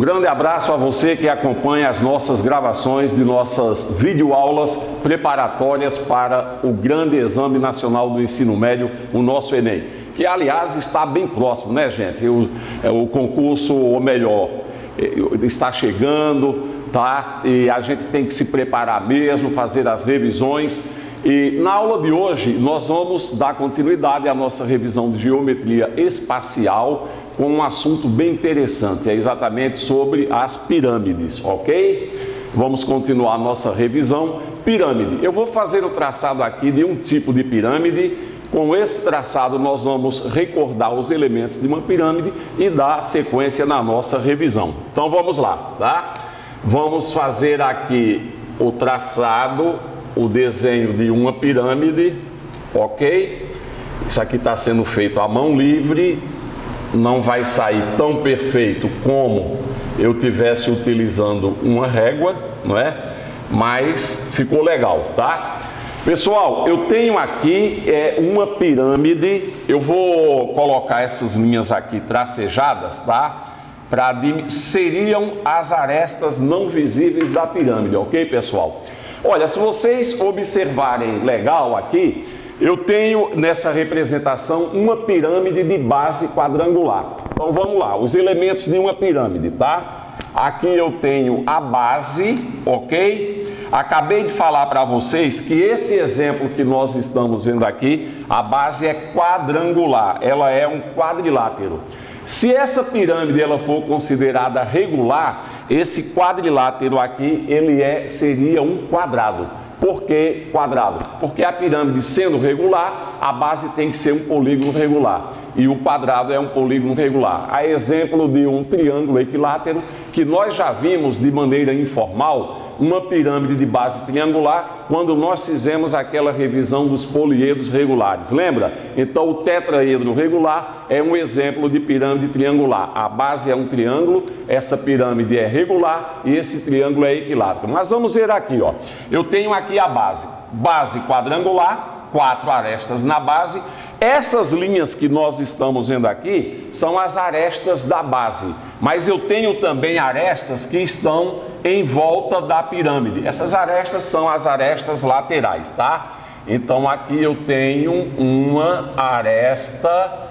grande abraço a você que acompanha as nossas gravações de nossas videoaulas preparatórias para o grande Exame Nacional do Ensino Médio, o nosso Enem, que aliás está bem próximo, né, gente? O concurso, ou melhor, está chegando, tá? E a gente tem que se preparar mesmo, fazer as revisões. E na aula de hoje nós vamos dar continuidade à nossa revisão de geometria espacial com um assunto bem interessante, é exatamente sobre as pirâmides, ok? Vamos continuar a nossa revisão. Pirâmide, eu vou fazer o traçado aqui de um tipo de pirâmide. Com esse traçado nós vamos recordar os elementos de uma pirâmide e dar sequência na nossa revisão. Então vamos lá, tá? Vamos fazer aqui o traçado, o desenho de uma pirâmide, ok? Isso aqui está sendo feito à mão livre, não vai sair tão perfeito como eu tivesse utilizando uma régua, não é? Mas ficou legal, tá? Pessoal, eu tenho aqui uma pirâmide, eu vou colocar essas linhas aqui tracejadas, tá? Seriam as arestas não visíveis da pirâmide, ok, pessoal? Olha, se vocês observarem legal aqui, eu tenho nessa representação uma pirâmide de base quadrangular. Então vamos lá, os elementos de uma pirâmide, tá? Aqui eu tenho a base, ok? Acabei de falar para vocês que esse exemplo que nós estamos vendo aqui, a base é quadrangular, ela é um quadrilátero. Se essa pirâmide ela for considerada regular, esse quadrilátero aqui seria um quadrado. Por que quadrado? Porque a pirâmide sendo regular, a base tem que ser um polígono regular. E o quadrado é um polígono regular. A exemplo de um triângulo equilátero, que nós já vimos de maneira informal, uma pirâmide de base triangular, quando nós fizemos aquela revisão dos poliedros regulares. Lembra? Então o tetraedro regular é um exemplo de pirâmide triangular. A base é um triângulo, essa pirâmide é regular e esse triângulo é equilátero. Mas vamos ver aqui, ó. Eu tenho aqui a base. Base quadrangular, 4 arestas na base. Essas linhas que nós estamos vendo aqui são as arestas da base, mas eu tenho também arestas que estão em volta da pirâmide. Essas arestas são as arestas laterais, tá? Então aqui eu tenho uma aresta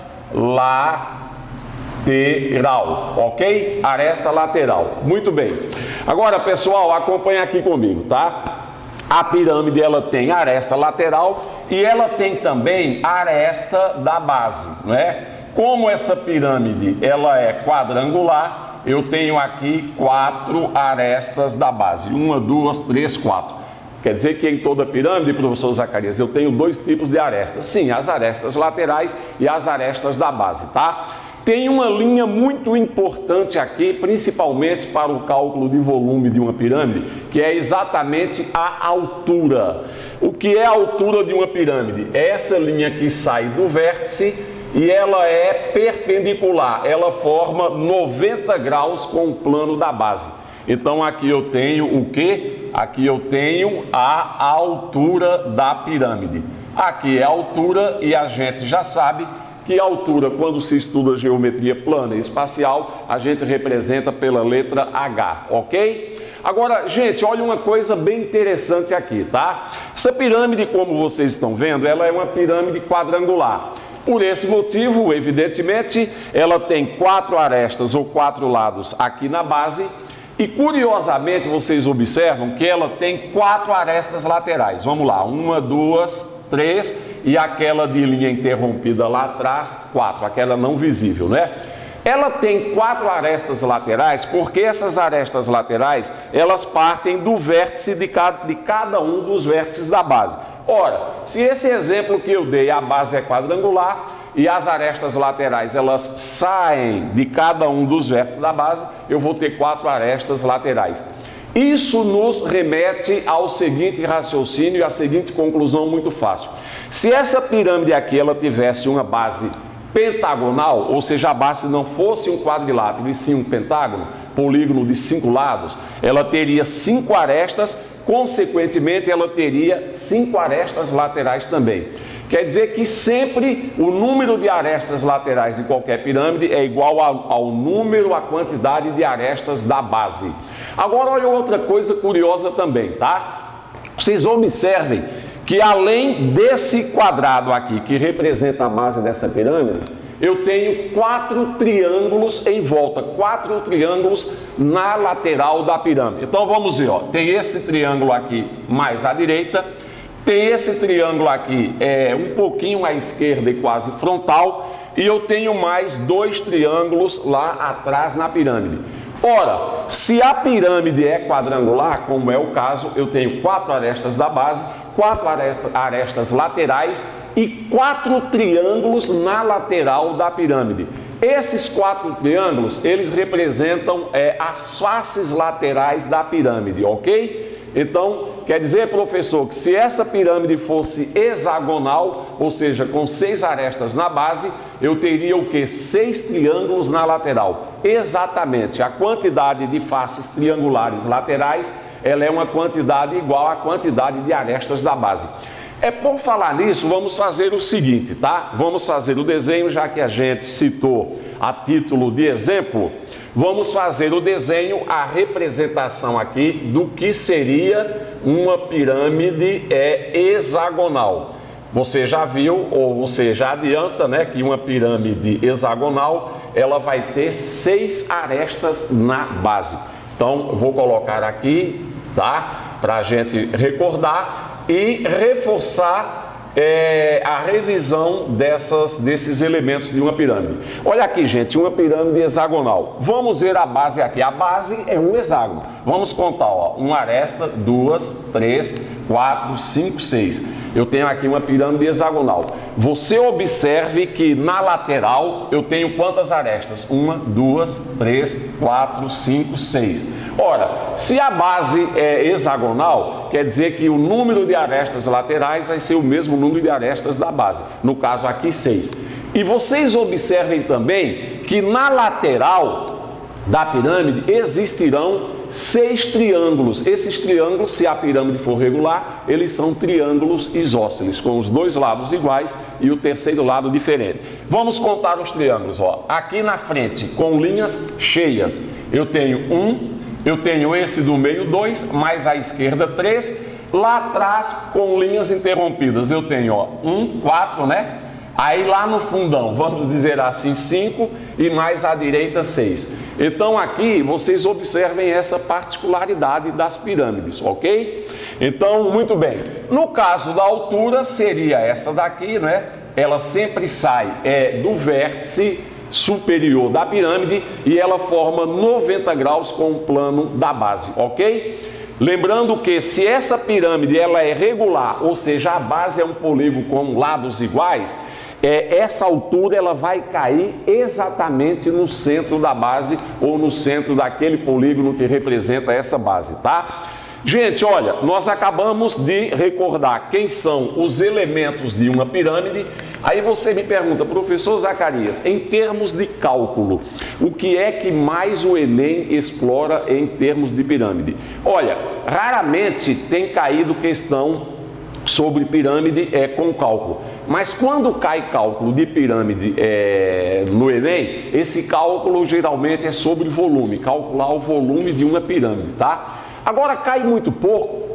lateral, ok? Aresta lateral, muito bem. Agora, pessoal, acompanha aqui comigo, tá? A pirâmide ela tem aresta lateral e ela tem também aresta da base, não é? Como essa pirâmide ela é quadrangular, eu tenho aqui 4 arestas da base. 1, 2, 3, 4. Quer dizer que em toda pirâmide, professor Zacarias, eu tenho 2 tipos de arestas. Sim, as arestas laterais e as arestas da base, tá? Tem uma linha muito importante aqui, principalmente para o cálculo de volume de uma pirâmide, que é exatamente a altura. O que é a altura de uma pirâmide? É essa linha que sai do vértice e ela é perpendicular, ela forma 90 graus com o plano da base. Então aqui eu tenho o quê? Aqui eu tenho a altura da pirâmide. Aqui é a altura e a gente já sabe que a altura, quando se estuda geometria plana e espacial, a gente representa pela letra H, ok? Agora, gente, olha uma coisa bem interessante aqui, tá? Essa pirâmide, como vocês estão vendo, ela é uma pirâmide quadrangular. Por esse motivo, evidentemente, ela tem 4 arestas ou 4 lados aqui na base. E curiosamente, vocês observam que ela tem 4 arestas laterais. Vamos lá, 1, 2, 3 e aquela de linha interrompida lá atrás, 4, aquela não visível, né? Ela tem 4 arestas laterais porque essas arestas laterais, elas partem do vértice de cada um dos vértices da base. Ora, se esse exemplo que eu dei, a base é quadrangular, e as arestas laterais elas saem de cada um dos vértices da base, eu vou ter 4 arestas laterais. Isso nos remete ao seguinte raciocínio e à seguinte conclusão muito fácil. Se essa pirâmide aqui ela tivesse uma base pentagonal, ou seja, a base não fosse um quadrilátero e sim um pentágono, polígono de 5 lados, ela teria 5 arestas, consequentemente ela teria 5 arestas laterais também. Quer dizer que sempre o número de arestas laterais de qualquer pirâmide é igual ao número, à quantidade de arestas da base. Agora, olha outra coisa curiosa também, tá? Vocês observem que além desse quadrado aqui, que representa a base dessa pirâmide, eu tenho 4 triângulos em volta, 4 triângulos na lateral da pirâmide. Então vamos ver, ó, tem esse triângulo aqui mais à direita, tem esse triângulo aqui um pouquinho à esquerda e quase frontal, e eu tenho mais 2 triângulos lá atrás na pirâmide. Ora, se a pirâmide é quadrangular, como é o caso, eu tenho 4 arestas da base, 4 arestas laterais e 4 triângulos na lateral da pirâmide. Esses 4 triângulos, eles representam as faces laterais da pirâmide, ok? Então, quer dizer, professor, que se essa pirâmide fosse hexagonal, ou seja, com 6 arestas na base, eu teria o quê? 6 triângulos na lateral. Exatamente, a quantidade de faces triangulares laterais, ela é uma quantidade igual à quantidade de arestas da base. Por falar nisso, vamos fazer o seguinte, tá? Vamos fazer o desenho, já que a gente citou a título de exemplo, vamos fazer o desenho, a representação aqui do que seria uma pirâmide hexagonal. Você já viu, ou você já adianta, né, que uma pirâmide hexagonal, ela vai ter 6 arestas na base. Então, eu vou colocar aqui, tá? Para a gente recordar e reforçar a revisão desses elementos de uma pirâmide. Olha aqui, gente, uma pirâmide hexagonal. Vamos ver a base aqui. A base é um hexágono. Vamos contar, ó, uma aresta, 2, 3, 4, 5, 6. Eu tenho aqui uma pirâmide hexagonal. Você observe que na lateral eu tenho quantas arestas? 1, 2, 3, 4, 5, 6. Ora, se a base é hexagonal, quer dizer que o número de arestas laterais vai ser o mesmo número de arestas da base. No caso aqui, 6. E vocês observem também que na lateral da pirâmide existirão 6 triângulos. Esses triângulos, se a pirâmide for regular, eles são triângulos isósceles, com os 2 lados iguais e o terceiro lado diferente. Vamos contar os triângulos, ó. Aqui na frente, com linhas cheias, eu tenho 1, eu tenho esse do meio 2, mais à esquerda 3. Lá atrás, com linhas interrompidas, eu tenho, ó, 1, 4, né? Aí lá no fundão, vamos dizer assim, 5 e mais à direita 6. Então aqui vocês observem essa particularidade das pirâmides, ok? Então, muito bem. No caso da altura, seria essa daqui, né? Ela sempre sai do vértice superior da pirâmide e ela forma 90 graus com o plano da base, ok? Lembrando que se essa pirâmide ela é regular, ou seja, a base é um polígono com lados iguais, essa altura ela vai cair exatamente no centro da base ou no centro daquele polígono que representa essa base, tá? Gente, olha, nós acabamos de recordar quem são os elementos de uma pirâmide. Aí você me pergunta, professor Zacarias, em termos de cálculo, o que é que mais o Enem explora em termos de pirâmide? Olha, raramente tem caído questão sobre pirâmide com cálculo. Mas quando cai cálculo de pirâmide no Enem, esse cálculo geralmente é sobre volume, calcular o volume de uma pirâmide, tá? Agora cai muito pouco,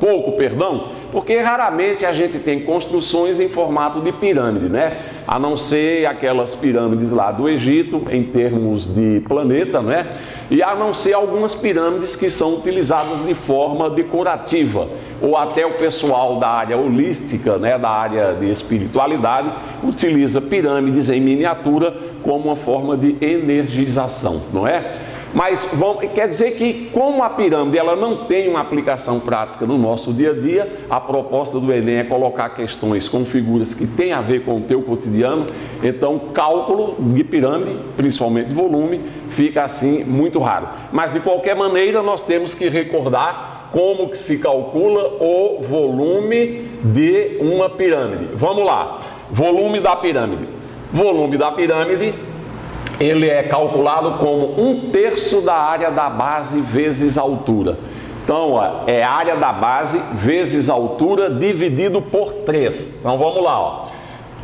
porque raramente a gente tem construções em formato de pirâmide, né? A não ser aquelas pirâmides lá do Egito, em termos de planeta, né? E a não ser algumas pirâmides que são utilizadas de forma decorativa, ou até o pessoal da área holística, né? Da área de espiritualidade, utiliza pirâmides em miniatura como uma forma de energização, não é? Mas quer dizer que como a pirâmide ela não tem uma aplicação prática no nosso dia a dia, a proposta do Enem é colocar questões com figuras que têm a ver com o teu cotidiano. Então cálculo de pirâmide, principalmente de volume, fica assim muito raro. Mas de qualquer maneira nós temos que recordar como que se calcula o volume de uma pirâmide. Vamos lá, volume da pirâmide. Volume da pirâmide, ele é calculado como 1/3 da área da base vezes a altura. Então, ó, é a área da base vezes a altura dividido por 3. Então, vamos lá, ó.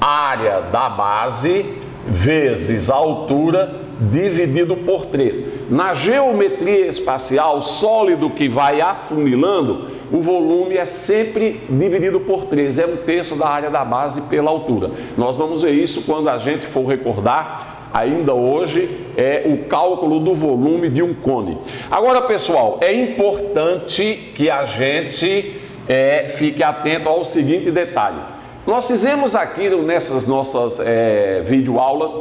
área da base vezes a altura dividido por 3. Na geometria espacial, sólido que vai afunilando, o volume é sempre dividido por 3, é 1/3 da área da base pela altura. Nós vamos ver isso quando a gente for recordar, ainda hoje, o cálculo do volume de um cone. Agora, pessoal, é importante que a gente fique atento ao seguinte detalhe. Nós fizemos aqui nessas nossas videoaulas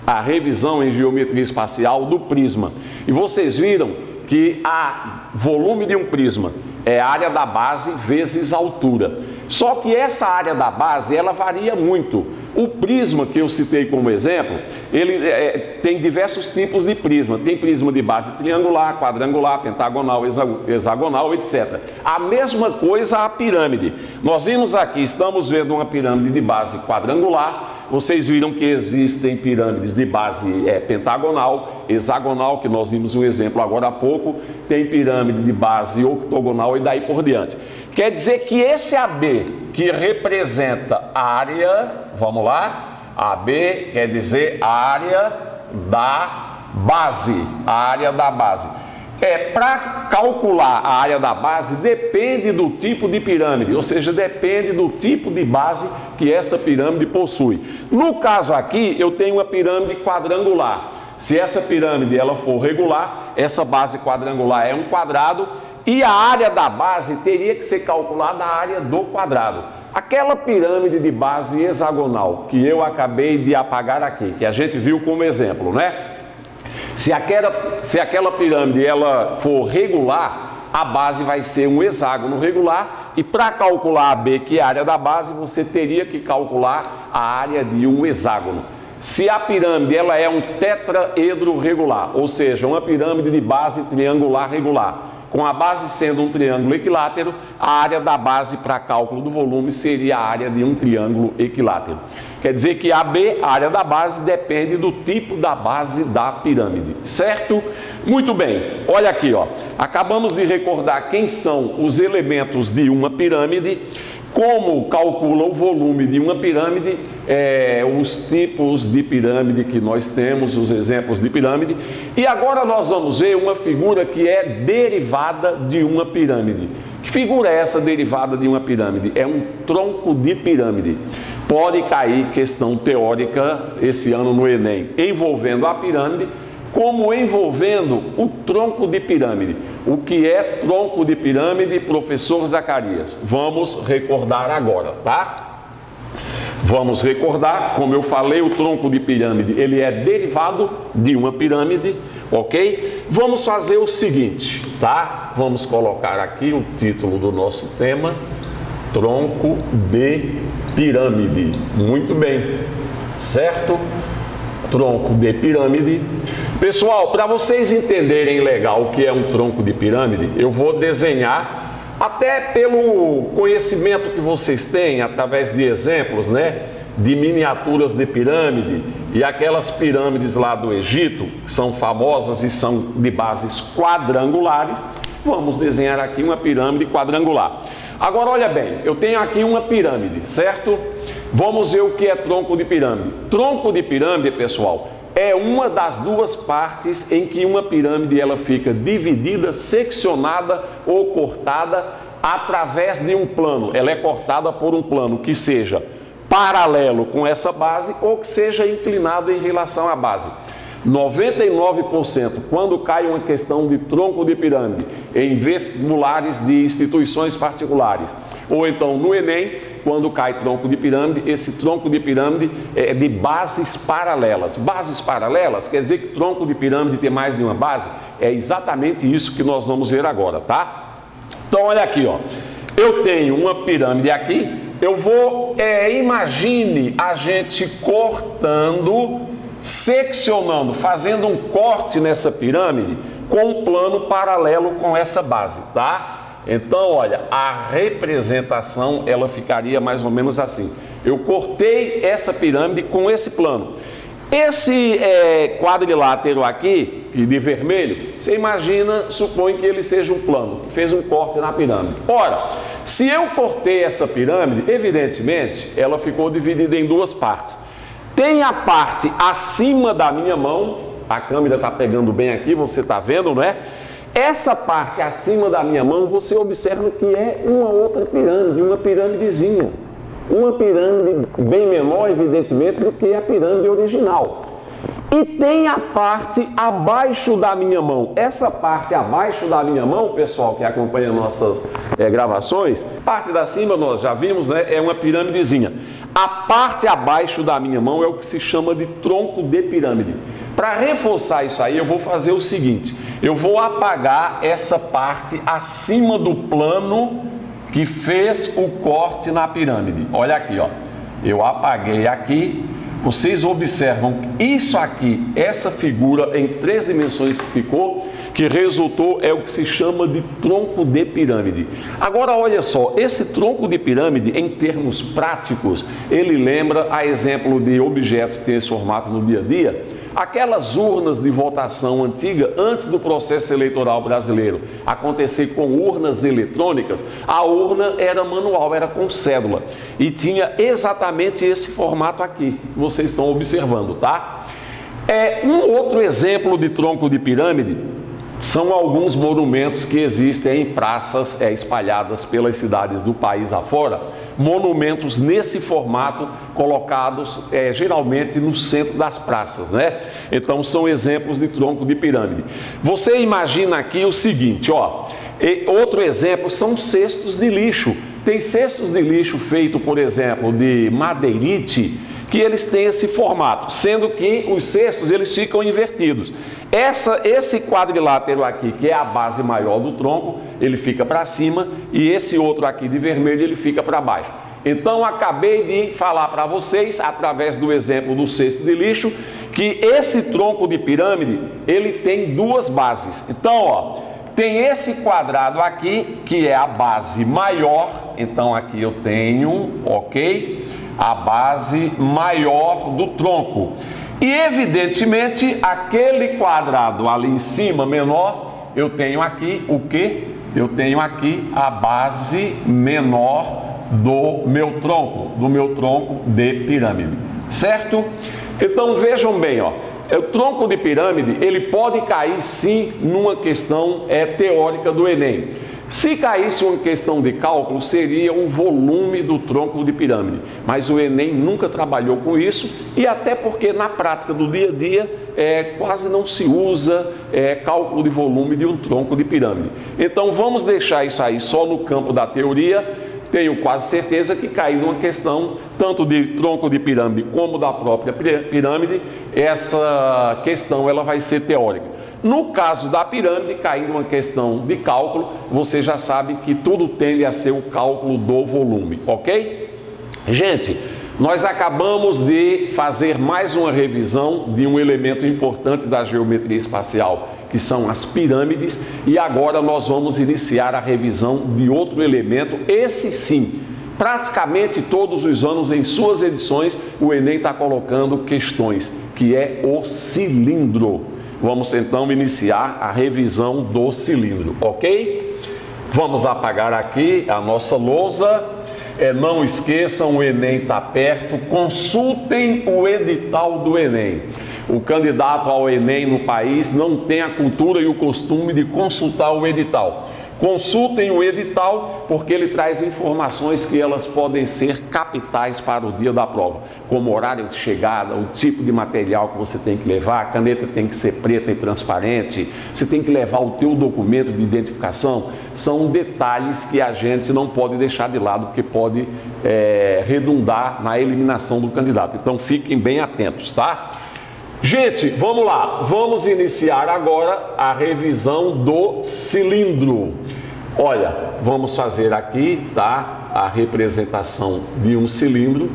a revisão em geometria espacial do prisma. E vocês viram que o volume de um prisma é a área da base vezes a altura. Só que essa área da base, ela varia muito. O prisma que eu citei como exemplo, ele tem diversos tipos de prisma. Tem prisma de base triangular, quadrangular, pentagonal, hexagonal, etc. A mesma coisa a pirâmide. Nós vimos aqui, estamos vendo uma pirâmide de base quadrangular. Vocês viram que existem pirâmides de base pentagonal, hexagonal, que nós vimos um exemplo agora há pouco. Tem pirâmide de base octogonal e daí por diante. Quer dizer que esse AB, que representa a área, vamos lá, AB quer dizer a área da base, para calcular a área da base depende do tipo de pirâmide, ou seja, depende do tipo de base que essa pirâmide possui. No caso aqui, eu tenho uma pirâmide quadrangular. Se essa pirâmide ela for regular, essa base quadrangular é um quadrado e a área da base teria que ser calculada a área do quadrado. Aquela pirâmide de base hexagonal que eu acabei de apagar aqui, que a gente viu como exemplo, né? Se aquela pirâmide ela for regular, a base vai ser um hexágono regular e para calcular a B, que é a área da base, você teria que calcular a área de um hexágono. Se a pirâmide ela é um tetraedro regular, ou seja, uma pirâmide de base triangular regular, com a base sendo um triângulo equilátero, a área da base para cálculo do volume seria a área de um triângulo equilátero. Quer dizer que AB, a área da base, depende do tipo da base da pirâmide, certo? Muito bem, olha aqui, ó. Acabamos de recordar quem são os elementos de uma pirâmide, como calcula o volume de uma pirâmide, os tipos de pirâmide que nós temos, os exemplos de pirâmide. E agora nós vamos ver uma figura que é derivada de uma pirâmide. Que figura é essa derivada de uma pirâmide? É um tronco de pirâmide. Pode cair questão teórica esse ano no Enem, envolvendo a pirâmide, como envolvendo o tronco de pirâmide. O que é tronco de pirâmide, professor Zacarias? Vamos recordar agora, tá? Vamos recordar, como eu falei, o tronco de pirâmide, ele é derivado de uma pirâmide, ok? Vamos fazer o seguinte, tá? Vamos colocar aqui o título do nosso tema, tronco de pirâmide. Muito bem, certo? Tronco de pirâmide. Pessoal, para vocês entenderem legal o que é um tronco de pirâmide, eu vou desenhar, até pelo conhecimento que vocês têm, através de exemplos, né, de miniaturas de pirâmide e aquelas pirâmides lá do Egito, que são famosas e são de bases quadrangulares. Vamos desenhar aqui uma pirâmide quadrangular. Agora, olha bem, eu tenho aqui uma pirâmide, certo? Vamos ver o que é tronco de pirâmide. Tronco de pirâmide, pessoal, é uma das duas partes em que uma pirâmide ela fica dividida, seccionada ou cortada através de um plano. Ela é cortada por um plano que seja paralelo com essa base ou que seja inclinado em relação à base. 99%, quando cai uma questão de tronco de pirâmide em vestibulares de instituições particulares, ou então no Enem, quando cai tronco de pirâmide, esse tronco de pirâmide é de bases paralelas. Bases paralelas quer dizer que tronco de pirâmide tem mais de uma base? É exatamente isso que nós vamos ver agora, tá? Então, olha aqui, ó. Eu tenho uma pirâmide aqui, eu vou, imagine a gente cortando, seccionando, fazendo um corte nessa pirâmide com um plano paralelo com essa base, tá? Então, olha, a representação ela ficaria mais ou menos assim. Eu cortei essa pirâmide com esse plano. Esse quadrilátero aqui, de vermelho, você imagina, supõe que ele seja um plano, fez um corte na pirâmide. Ora, se eu cortei essa pirâmide, evidentemente, ela ficou dividida em duas partes. Tem a parte acima da minha mão, a câmera está pegando bem aqui, você está vendo, não é? Essa parte acima da minha mão, você observa que é uma outra pirâmide, uma pirâmidezinha. Uma pirâmide bem menor, evidentemente, do que a pirâmide original. E tem a parte abaixo da minha mão. Essa parte abaixo da minha mão, pessoal que acompanha nossas gravações, parte da cima nós já vimos, né? É uma pirâmidezinha. A parte abaixo da minha mão é o que se chama de tronco de pirâmide. Para reforçar isso aí, eu vou fazer o seguinte: eu vou apagar essa parte acima do plano que fez o corte na pirâmide. Olha aqui, ó. Eu apaguei aqui. Vocês observam isso aqui, essa figura em 3 dimensões que ficou, que resultou é o que se chama de tronco de pirâmide. Agora olha só, esse tronco de pirâmide, em termos práticos, ele lembra a exemplo de objetos que tem esse formato no dia a dia. Aquelas urnas de votação antiga, antes do processo eleitoral brasileiro acontecer com urnas eletrônicas, a urna era manual, era com cédula. E tinha exatamente esse formato aqui, que vocês estão observando, tá? Um outro exemplo de tronco de pirâmide são alguns monumentos que existem em praças espalhadas pelas cidades do país afora. Monumentos nesse formato colocados geralmente no centro das praças, né? Então são exemplos de tronco de pirâmide. Você imagina aqui o seguinte, ó, outro exemplo são cestos de lixo. Tem cestos de lixo feito, por exemplo, de madeirite, que eles têm esse formato, sendo que os cestos eles ficam invertidos. Esse quadrilátero aqui, que é a base maior do tronco, ele fica para cima, e esse outro aqui de vermelho ele fica para baixo. Então acabei de falar para vocês, através do exemplo do cesto de lixo, que esse tronco de pirâmide ele tem duas bases. Então, ó, tem esse quadrado aqui, que é a base maior. Então aqui eu tenho, ok, a base maior do tronco. E evidentemente aquele quadrado ali em cima menor, eu tenho aqui o que? Eu tenho aqui a base menor do meu tronco de pirâmide, certo? Então vejam bem, ó, o tronco de pirâmide ele pode cair sim numa questão teórica do Enem. Se caísse uma questão de cálculo, seria o volume do tronco de pirâmide. Mas o Enem nunca trabalhou com isso, e até porque na prática do dia a dia quase não se usa cálculo de volume de um tronco de pirâmide. Então vamos deixar isso aí só no campo da teoria. Tenho quase certeza que cair numa questão tanto de tronco de pirâmide como da própria pirâmide, essa questão ela vai ser teórica. No caso da pirâmide, caindo uma questão de cálculo, você já sabe que tudo tende a ser o cálculo do volume, ok? Gente, nós acabamos de fazer mais uma revisão de um elemento importante da geometria espacial, que são as pirâmides, e agora nós vamos iniciar a revisão de outro elemento, esse sim. Praticamente todos os anos, em suas edições, o Enem está colocando questões, que é o cilindro. Vamos então iniciar a revisão do cilindro, ok? Vamos apagar aqui a nossa lousa. Não esqueçam, o Enem está perto. Consultem o edital do Enem. O candidato ao Enem no país não tem a cultura e o costume de consultar o edital. Consultem o edital, porque ele traz informações que elas podem ser capitais para o dia da prova, como horário de chegada, o tipo de material que você tem que levar, a caneta tem que ser preta e transparente, você tem que levar o teu documento de identificação. São detalhes que a gente não pode deixar de lado, porque pode redundar na eliminação do candidato. Então fiquem bem atentos, tá? Gente, vamos lá, vamos iniciar agora a revisão do cilindro. Olha, vamos fazer aqui, tá, a representação de um cilindro,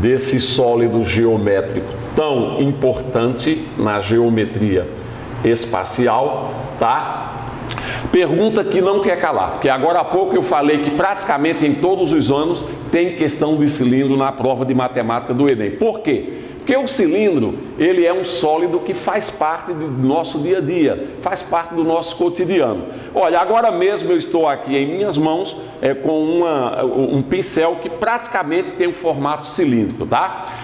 desse sólido geométrico tão importante na geometria espacial, tá? Pergunta que não quer calar, porque agora há pouco eu falei que praticamente em todos os anos tem questão de cilindro na prova de matemática do Enem. Por quê? Porque o cilindro, ele é um sólido que faz parte do nosso dia a dia, faz parte do nosso cotidiano. Olha, agora mesmo eu estou aqui em minhas mãos com um pincel que praticamente tem um formato cilíndrico, tá?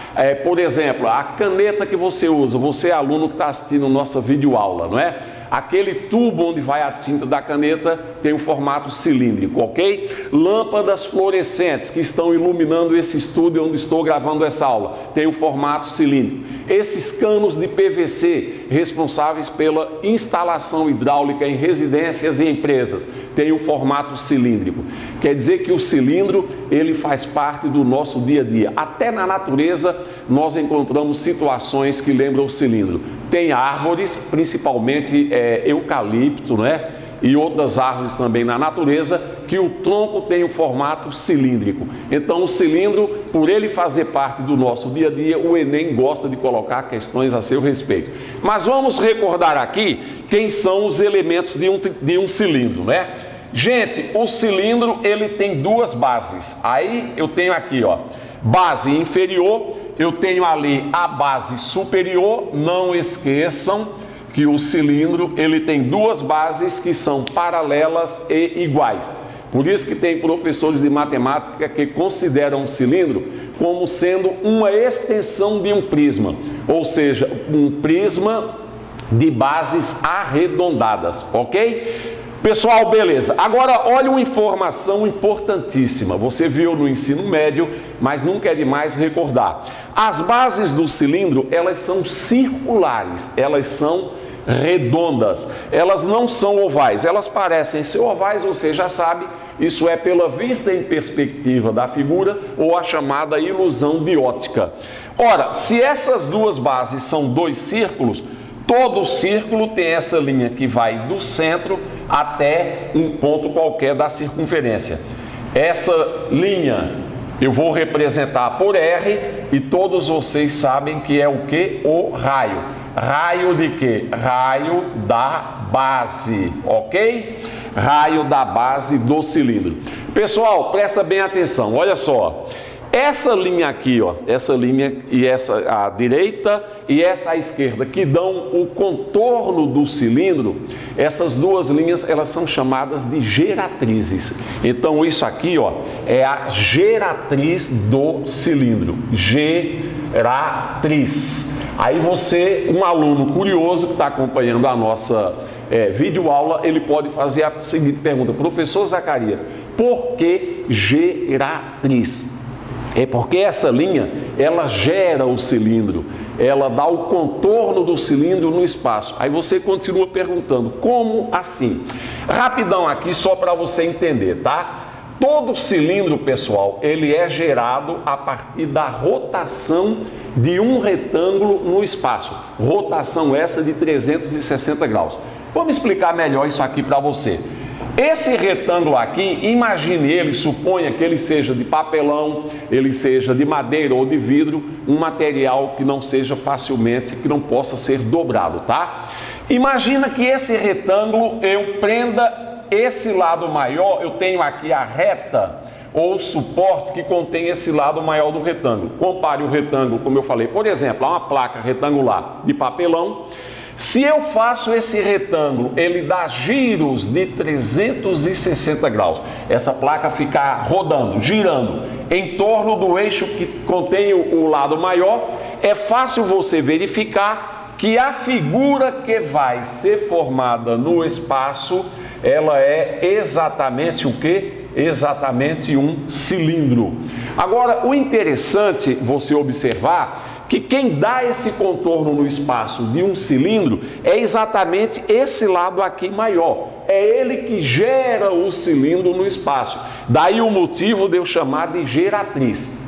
Por exemplo, a caneta que você usa, você é aluno que está assistindo nossa videoaula, não é? Aquele tubo onde vai a tinta da caneta tem um formato cilíndrico, ok? Lâmpadas fluorescentes que estão iluminando esse estúdio onde estou gravando essa aula, tem um formato cilíndrico. Esses canos de PVC responsáveis pela instalação hidráulica em residências e empresas tem um formato cilíndrico. Quer dizer que o cilindro, ele faz parte do nosso dia a dia. Até na natureza nós encontramos situações que lembram o cilindro. Tem árvores, principalmente eucalipto, né? E outras árvores também na natureza, que o tronco tem o formato cilíndrico. Então o cilindro, por ele fazer parte do nosso dia a dia, o Enem gosta de colocar questões a seu respeito. Mas vamos recordar aqui quem são os elementos de um cilindro, né? Gente, o cilindro, ele tem duas bases. Aí eu tenho aqui, ó, base inferior, eu tenho ali a base superior. Não esqueçam que o cilindro, ele tem duas bases que são paralelas e iguais. Por isso que tem professores de matemática que consideram o cilindro como sendo uma extensão de um prisma, ou seja, um prisma de bases arredondadas, ok? Pessoal, beleza. Agora, olha uma informação importantíssima. Você viu no ensino médio, mas nunca é demais recordar. As bases do cilindro, elas são circulares, elas são redondas. Elas não são ovais, elas parecem ser ovais, você já sabe, isso é pela vista em perspectiva da figura ou a chamada ilusão de ótica. Ora, se essas duas bases são dois círculos, todo círculo tem essa linha que vai do centro até um ponto qualquer da circunferência. Essa linha eu vou representar por R e todos vocês sabem que é o que? O raio. Raio de quê? Raio da base, ok? Raio da base do cilindro. Pessoal, presta bem atenção, olha só. Essa linha aqui, ó, essa linha e essa à direita e essa à esquerda, que dão o contorno do cilindro, essas duas linhas, elas são chamadas de geratrizes. Então isso aqui, ó, é a geratriz do cilindro. Geratriz. Aí você, um aluno curioso que está acompanhando a nossa videoaula, ele pode fazer a seguinte pergunta: professor Zacarias, por que geratriz? É porque essa linha, ela gera o cilindro, ela dá o contorno do cilindro no espaço. Aí você continua perguntando, como assim? Rapidão aqui, só para você entender, tá? Todo cilindro, pessoal, ele é gerado a partir da rotação de um retângulo no espaço. Rotação essa de 360 graus. Vamos explicar melhor isso aqui para você. Esse retângulo aqui, imagine ele, suponha que ele seja de papelão, ele seja de madeira ou de vidro, um material que não seja facilmente, que não possa ser dobrado, tá? Imagina que esse retângulo, eu prenda esse lado maior, eu tenho aqui a reta ou suporte que contém esse lado maior do retângulo. Compare o retângulo, como eu falei, por exemplo, há uma placa retangular de papelão. Se eu faço esse retângulo, ele dá giros de 360 graus. Essa placa fica rodando, girando em torno do eixo que contém o lado maior. É fácil você verificar que a figura que vai ser formada no espaço, ela é exatamente o quê? Exatamente um cilindro. Agora, o interessante você observar que quem dá esse contorno no espaço de um cilindro é exatamente esse lado aqui maior. É ele que gera o cilindro no espaço. Daí o motivo de eu chamar de geratriz.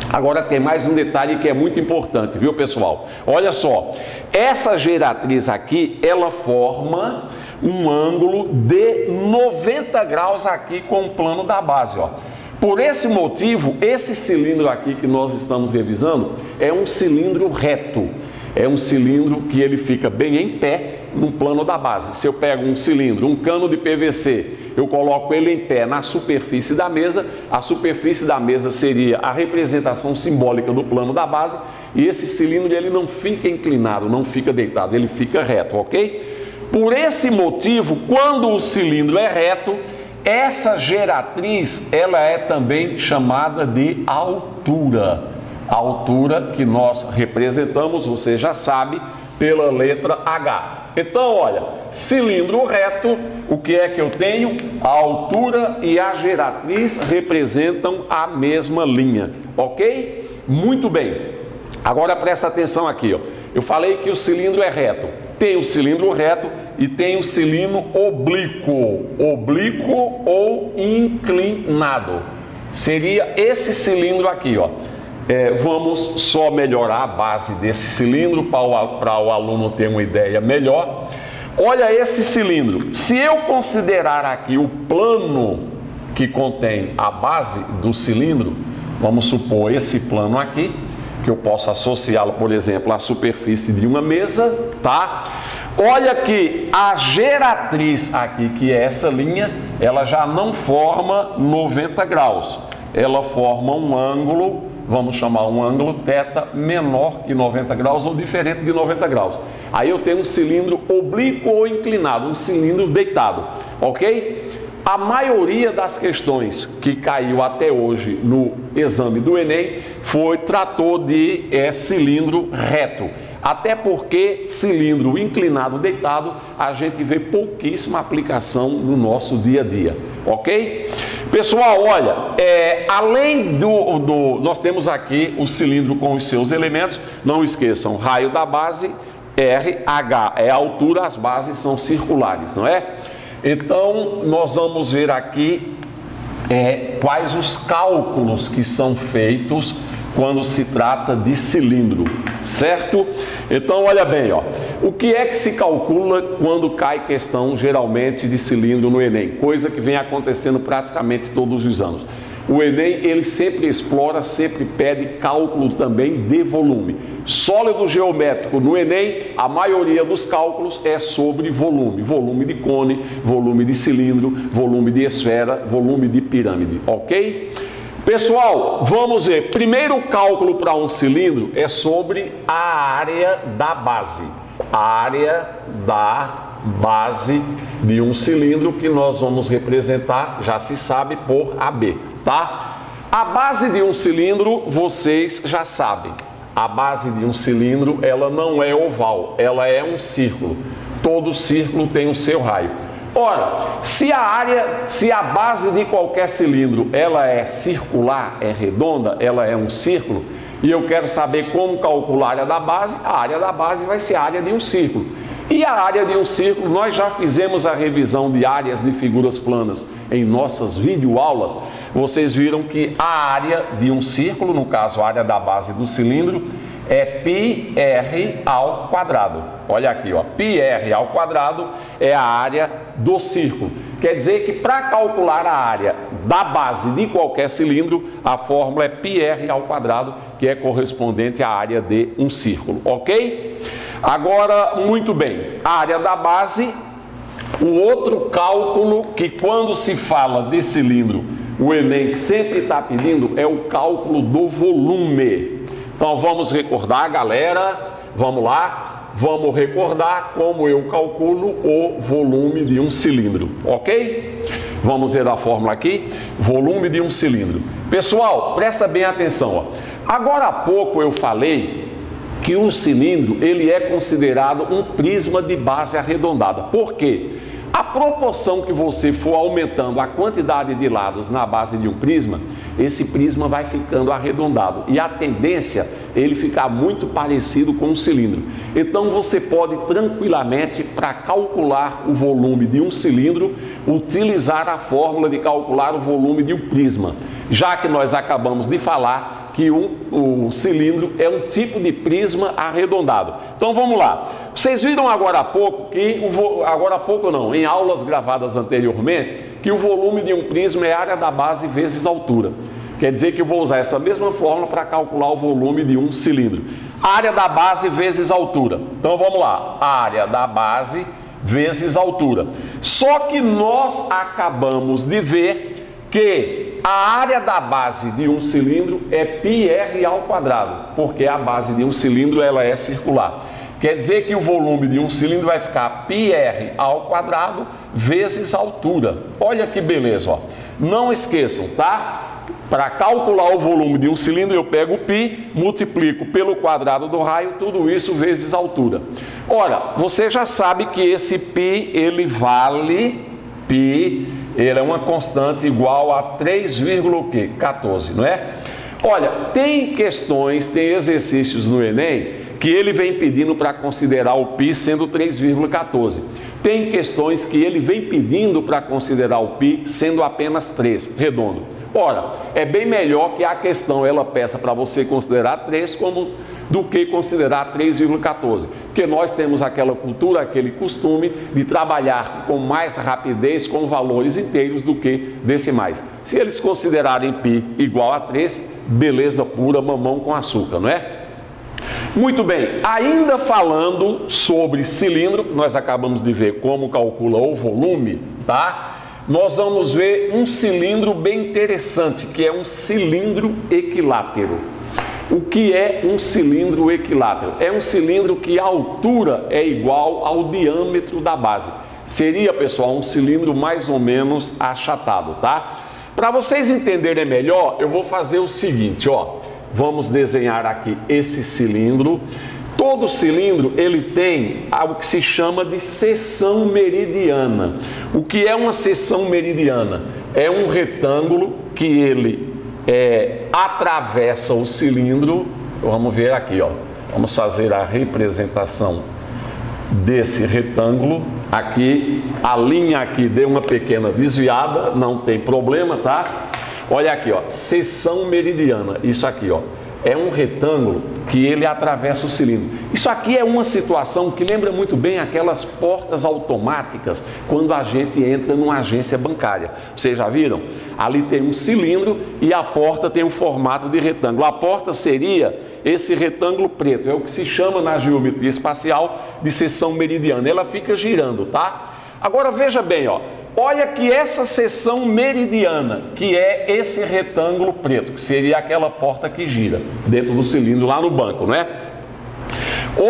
Agora tem mais um detalhe que é muito importante, viu, pessoal? Olha só, essa geratriz aqui, ela forma um ângulo de 90 graus aqui com o plano da base, ó. Por esse motivo, esse cilindro aqui que nós estamos revisando é um cilindro reto. É um cilindro que ele fica bem em pé no plano da base. Se eu pego um cilindro, um cano de PVC, eu coloco ele em pé na superfície da mesa, a superfície da mesa seria a representação simbólica do plano da base, e esse cilindro ele não fica inclinado, não fica deitado, ele fica reto, ok? Por esse motivo, quando o cilindro é reto, essa geratriz ela é também chamada de altura. A altura que nós representamos, você já sabe, pela letra H. Então, olha, cilindro reto, o que é que eu tenho? A altura e a geratriz representam a mesma linha, ok? Muito bem. Agora presta atenção aqui, ó. Eu falei que o cilindro é reto. Tem o cilindro reto e tem o cilindro oblíquo. Oblíquo ou inclinado. Seria esse cilindro aqui, ó. Vamos só melhorar a base desse cilindro para o aluno ter uma ideia melhor. Olha esse cilindro. Se eu considerar aqui o plano que contém a base do cilindro, vamos supor esse plano aqui, que eu posso associá-lo, por exemplo, à superfície de uma mesa, tá? Olha que a geratriz aqui, que é essa linha, ela já não forma 90 graus. Ela forma um ângulo, vamos chamar um ângulo θ menor que 90 graus ou diferente de 90 graus. Aí eu tenho um cilindro oblíquo ou inclinado, um cilindro deitado, ok? A maioria das questões que caiu até hoje no exame do Enem tratou de cilindro reto. Até porque cilindro inclinado deitado a gente vê pouquíssima aplicação no nosso dia a dia, ok? Pessoal, olha, além nós temos aqui o cilindro com os seus elementos, não esqueçam, raio da base, R, H é a altura, as bases são circulares, não é? Então, nós vamos ver aqui quais os cálculos que são feitos quando se trata de cilindro, certo? Então, olha bem, ó, o que é que se calcula quando cai questão, geralmente, de cilindro no Enem? Coisa que vem acontecendo praticamente todos os anos. O Enem, ele sempre explora, sempre pede cálculo também de volume. Sólido geométrico no Enem, a maioria dos cálculos é sobre volume. Volume de cone, volume de cilindro, volume de esfera, volume de pirâmide, ok? Pessoal, vamos ver. Primeiro cálculo para um cilindro é sobre a área da base. A área da base de um cilindro que nós vamos representar, já se sabe, por AB, tá? A base de um cilindro, vocês já sabem. A base de um cilindro, ela não é oval, ela é um círculo. Todo círculo tem o seu raio. Ora, se a base de qualquer cilindro, ela é circular, é redonda, ela é um círculo, e eu quero saber como calcular a área da base vai ser a área de um círculo. E a área de um círculo, nós já fizemos a revisão de áreas de figuras planas em nossas videoaulas. Vocês viram que a área de um círculo, no caso a área da base do cilindro, é πr ao quadrado. Olha aqui, ó, πr ao quadrado é a área do círculo. Quer dizer que para calcular a área da base de qualquer cilindro, a fórmula é πr ao quadrado, que é correspondente à área de um círculo, ok? Agora, muito bem, a área da base, o outro cálculo que quando se fala de cilindro, o Enem sempre está pedindo é o cálculo do volume. Então vamos recordar, galera, vamos lá, vamos recordar como eu calculo o volume de um cilindro, ok? Vamos ver a fórmula aqui, volume de um cilindro. Pessoal, presta bem atenção, ó. Agora há pouco eu falei que um cilindro ele é considerado um prisma de base arredondada. Por quê? A proporção que você for aumentando a quantidade de lados na base de um prisma, esse prisma vai ficando arredondado e a tendência é ele ficar muito parecido com um cilindro. Então você pode tranquilamente, para calcular o volume de um cilindro, utilizar a fórmula de calcular o volume de um prisma, já que nós acabamos de falar que o cilindro é um tipo de prisma arredondado. Então vamos lá. Vocês viram agora há pouco em aulas gravadas anteriormente, que o volume de um prisma é área da base vezes altura. Quer dizer que eu vou usar essa mesma fórmula para calcular o volume de um cilindro. Área da base vezes altura. Então vamos lá, área da base vezes altura. Só que nós acabamos de ver que a área da base de um cilindro é πr ao quadrado, porque a base de um cilindro ela é circular. Quer dizer que o volume de um cilindro vai ficar πr ao quadrado vezes altura. Olha que beleza, ó. Não esqueçam, tá? Para calcular o volume de um cilindro, eu pego o π, multiplico pelo quadrado do raio, tudo isso vezes altura. Ora, você já sabe que esse π, ele vale, π, ele é uma constante igual a 3,14, não é? Olha, tem questões, tem exercícios no Enem que ele vem pedindo para considerar o π sendo 3,14. Tem questões que ele vem pedindo para considerar o π sendo apenas 3, redondo. Ora, é bem melhor que a questão ela peça para você considerar 3 do que considerar 3,14. Porque nós temos aquela cultura, aquele costume de trabalhar com mais rapidez com valores inteiros do que decimais. Se eles considerarem π igual a 3, beleza pura, mamão com açúcar, não é? Muito bem, ainda falando sobre cilindro, nós acabamos de ver como calcula o volume, tá? Nós vamos ver um cilindro bem interessante, que é um cilindro equilátero. O que é um cilindro equilátero? É um cilindro que a altura é igual ao diâmetro da base. Seria, pessoal, um cilindro mais ou menos achatado, tá? Para vocês entenderem melhor, eu vou fazer o seguinte, ó. Vamos desenhar aqui esse cilindro. Todo cilindro ele tem algo que se chama de seção meridiana. O que é uma seção meridiana? É um retângulo que ele atravessa o cilindro. Vamos ver aqui, ó. Vamos fazer a representação desse retângulo. Aqui, a linha aqui deu uma pequena desviada, não tem problema, tá? Olha aqui, ó, seção meridiana, isso aqui, ó, é um retângulo que ele atravessa o cilindro. Isso aqui é uma situação que lembra muito bem aquelas portas automáticas quando a gente entra numa agência bancária. Vocês já viram? Ali tem um cilindro e a porta tem um formato de retângulo. A porta seria esse retângulo preto, é o que se chama na geometria espacial de seção meridiana. Ela fica girando, tá? Agora veja bem, ó. Olha que essa seção meridiana, que é esse retângulo preto, que seria aquela porta que gira dentro do cilindro lá no banco, não é?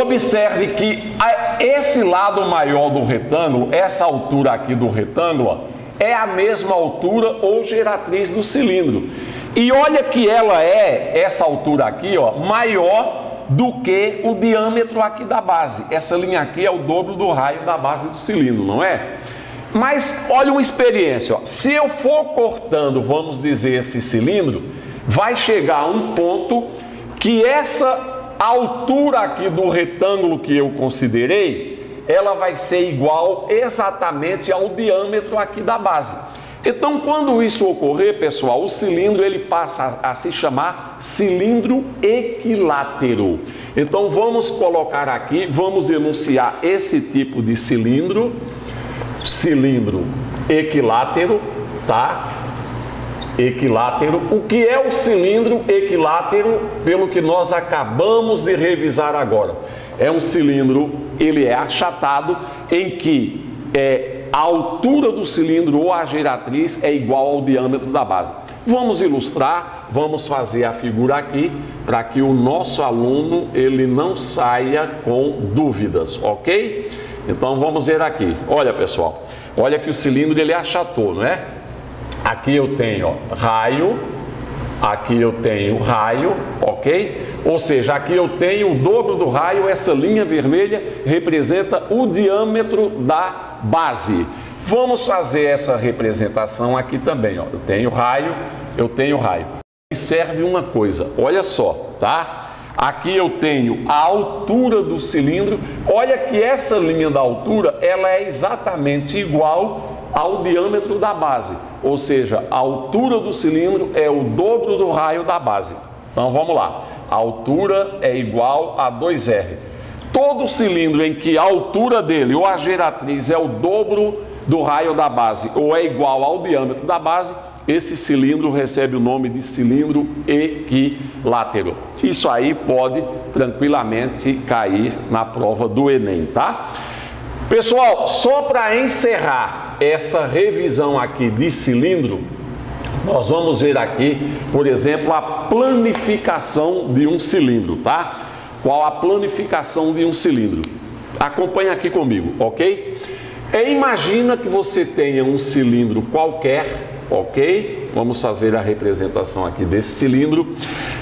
Observe que esse lado maior do retângulo, essa altura aqui do retângulo, ó, é a mesma altura ou geratriz do cilindro. E olha que ela é, essa altura aqui, ó, maior do que o diâmetro aqui da base. Essa linha aqui é o dobro do raio da base do cilindro, não é? Mas olha uma experiência, ó. Se eu for cortando, vamos dizer, esse cilindro, vai chegar a um ponto que essa altura aqui do retângulo que eu considerei, ela vai ser igual exatamente ao diâmetro aqui da base. Então, quando isso ocorrer, pessoal, o cilindro ele passa a se chamar cilindro equilátero. Então, vamos colocar aqui, vamos enunciar esse tipo de cilindro equilátero, tá? Equilátero. O que é o cilindro equilátero? Pelo que nós acabamos de revisar agora. É um cilindro, ele é achatado, em que a altura do cilindro ou a geratriz é igual ao diâmetro da base. Vamos ilustrar, vamos fazer a figura aqui, para que o nosso aluno ele não saia com dúvidas, ok? Então vamos ver aqui. Olha, pessoal, olha que o cilindro ele achatou, não é? Aqui eu tenho, ó, raio, aqui eu tenho raio, ok? Ou seja, aqui eu tenho o dobro do raio, essa linha vermelha representa o diâmetro da base. Vamos fazer essa representação aqui também, ó. Eu tenho raio, eu tenho raio. Observe uma coisa, olha só, tá? Aqui eu tenho a altura do cilindro. Olha que essa linha da altura, ela é exatamente igual ao diâmetro da base. Ou seja, a altura do cilindro é o dobro do raio da base. Então vamos lá. A altura é igual a 2R. Todo cilindro em que a altura dele ou a geratriz é o dobro do raio da base ou é igual ao diâmetro da base, esse cilindro recebe o nome de cilindro equilátero. Isso aí pode tranquilamente cair na prova do Enem, tá? Pessoal, só para encerrar essa revisão aqui de cilindro, nós vamos ver aqui, por exemplo, a planificação de um cilindro, tá? Qual a planificação de um cilindro? Acompanha aqui comigo, ok? Imagina que você tenha um cilindro qualquer, ok? Vamos fazer a representação aqui desse cilindro.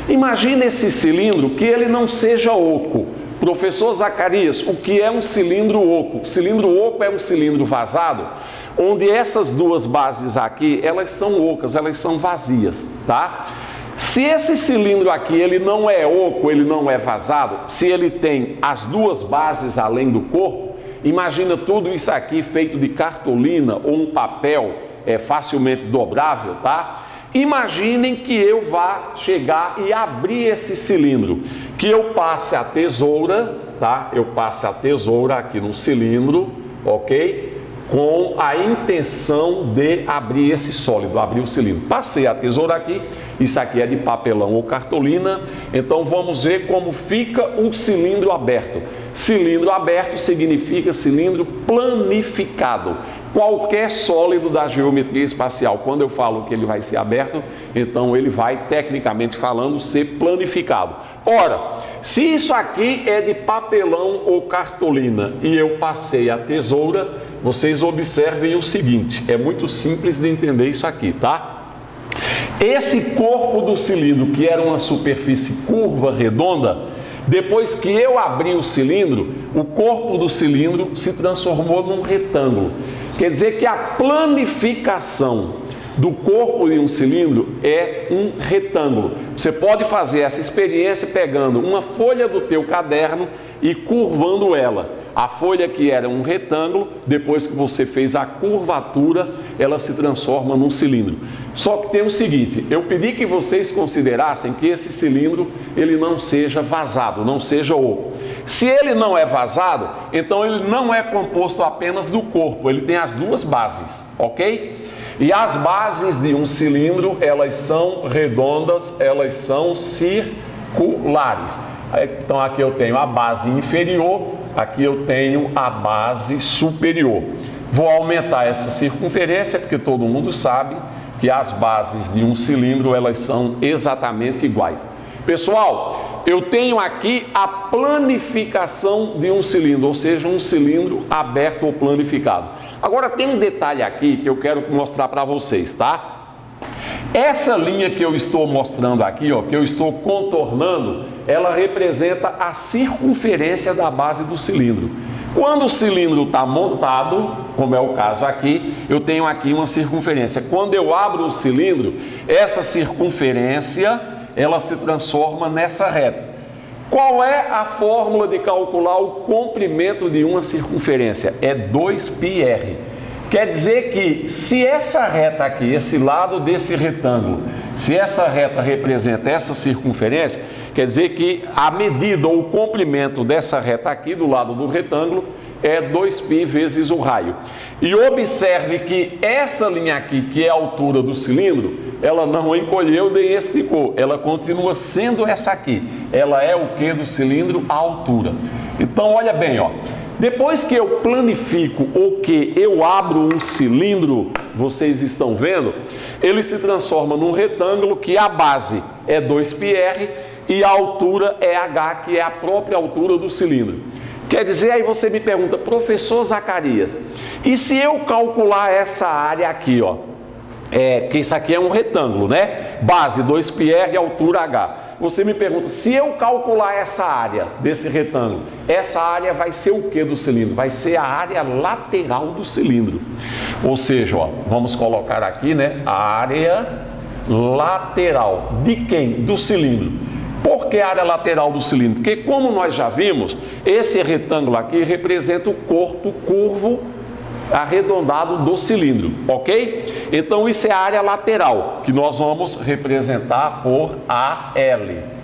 Imagina esse cilindro que ele não seja oco. Professor Zacarias, o que é um cilindro oco? Cilindro oco é um cilindro vazado, onde essas duas bases aqui, elas são ocas, elas são vazias, tá? Se esse cilindro aqui, ele não é oco, ele não é vazado, se ele tem as duas bases além do corpo, imagina tudo isso aqui feito de cartolina ou um papel facilmente dobrável, tá? Imaginem que eu vá chegar e abrir esse cilindro, que eu passe a tesoura, tá? Eu passe a tesoura aqui no cilindro, ok? Com a intenção de abrir esse sólido, abrir o cilindro. Passei a tesoura aqui, isso aqui é de papelão ou cartolina, então vamos ver como fica o cilindro aberto. Cilindro aberto significa cilindro planificado. Qualquer sólido da geometria espacial, quando eu falo que ele vai ser aberto, então ele vai, tecnicamente falando, ser planificado. Ora, se isso aqui é de papelão ou cartolina e eu passei a tesoura, vocês observem o seguinte, é muito simples de entender isso aqui, tá? Esse corpo do cilindro, que era uma superfície curva, redonda, depois que eu abri o cilindro, o corpo do cilindro se transformou num retângulo. Quer dizer que a planificação do corpo de um cilindro é um retângulo. Você pode fazer essa experiência pegando uma folha do teu caderno e curvando ela. A folha que era um retângulo, depois que você fez a curvatura, ela se transforma num cilindro. Só que tem o seguinte, eu pedi que vocês considerassem que esse cilindro ele não seja vazado, não seja oco. Se ele não é vazado, então ele não é composto apenas do corpo, ele tem as duas bases, ok? E as bases de um cilindro, elas são redondas, elas são circulares. Então aqui eu tenho a base inferior, aqui eu tenho a base superior. Vou aumentar essa circunferência, porque todo mundo sabe que as bases de um cilindro, elas são exatamente iguais. Pessoal, eu tenho aqui a planificação de um cilindro, ou seja, um cilindro aberto ou planificado. Agora tem um detalhe aqui que eu quero mostrar para vocês, tá? Essa linha que eu estou mostrando aqui, ó, que eu estou contornando, ela representa a circunferência da base do cilindro. Quando o cilindro está montado, como é o caso aqui, eu tenho aqui uma circunferência. Quando eu abro o cilindro, essa circunferência, ela se transforma nessa reta. Qual é a fórmula de calcular o comprimento de uma circunferência? É 2πr. Quer dizer que se essa reta aqui, esse lado desse retângulo, se essa reta representa essa circunferência, quer dizer que a medida ou o comprimento dessa reta aqui do lado do retângulo é 2π vezes o raio. E observe que essa linha aqui, que é a altura do cilindro, ela não encolheu nem esticou, ela continua sendo essa aqui. Ela é o que do cilindro? A altura. Então olha bem, ó. Depois que eu planifico ou que eu abro um cilindro, vocês estão vendo, ele se transforma num retângulo que a base é 2πr e a altura é h, que é a própria altura do cilindro. Quer dizer, aí você me pergunta, professor Zacarias, e se eu calcular essa área aqui, ó, que isso aqui é um retângulo, né? Base 2πr e altura h. Você me pergunta, se eu calcular essa área desse retângulo, essa área vai ser o que do cilindro? Vai ser a área lateral do cilindro. Ou seja, ó, vamos colocar aqui, né, a área lateral. De quem? Do cilindro. Por que a área lateral do cilindro? Porque, como nós já vimos, esse retângulo aqui representa o corpo curvo arredondado do cilindro, ok? Então isso é a área lateral, que nós vamos representar por AL,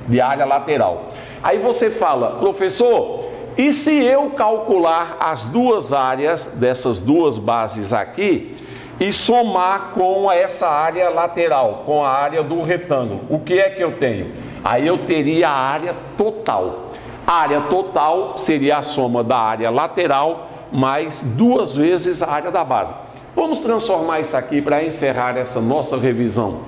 de área lateral. Aí você fala, professor, e se eu calcular as duas áreas dessas duas bases aqui e somar com essa área lateral, com a área do retângulo, o que é que eu tenho? Aí eu teria a área total. A área total seria a soma da área lateral mais 2 vezes a área da base. Vamos transformar isso aqui para encerrar essa nossa revisão.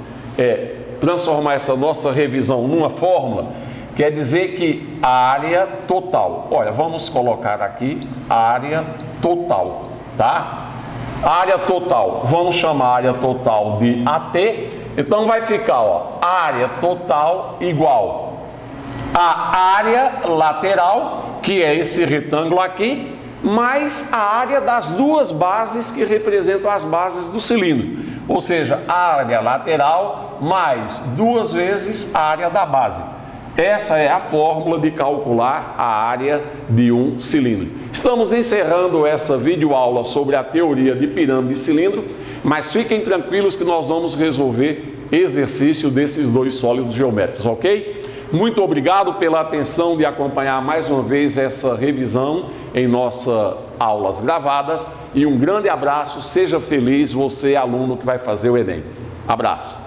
Transformar essa nossa revisão numa fórmula, quer dizer que a área total, olha, vamos colocar aqui a área total, tá? A área total, vamos chamar a área total de AT, então vai ficar, ó, área total igual a área lateral, que é esse retângulo aqui, mais a área das duas bases que representam as bases do cilindro. Ou seja, a área lateral mais 2 vezes a área da base. Essa é a fórmula de calcular a área de um cilindro. Estamos encerrando essa videoaula sobre a teoria de pirâmide e cilindro, mas fiquem tranquilos que nós vamos resolver exercício desses dois sólidos geométricos, ok? Muito obrigado pela atenção de acompanhar mais uma vez essa revisão em nossas aulas gravadas e um grande abraço, seja feliz você, aluno que vai fazer o Enem. Abraço!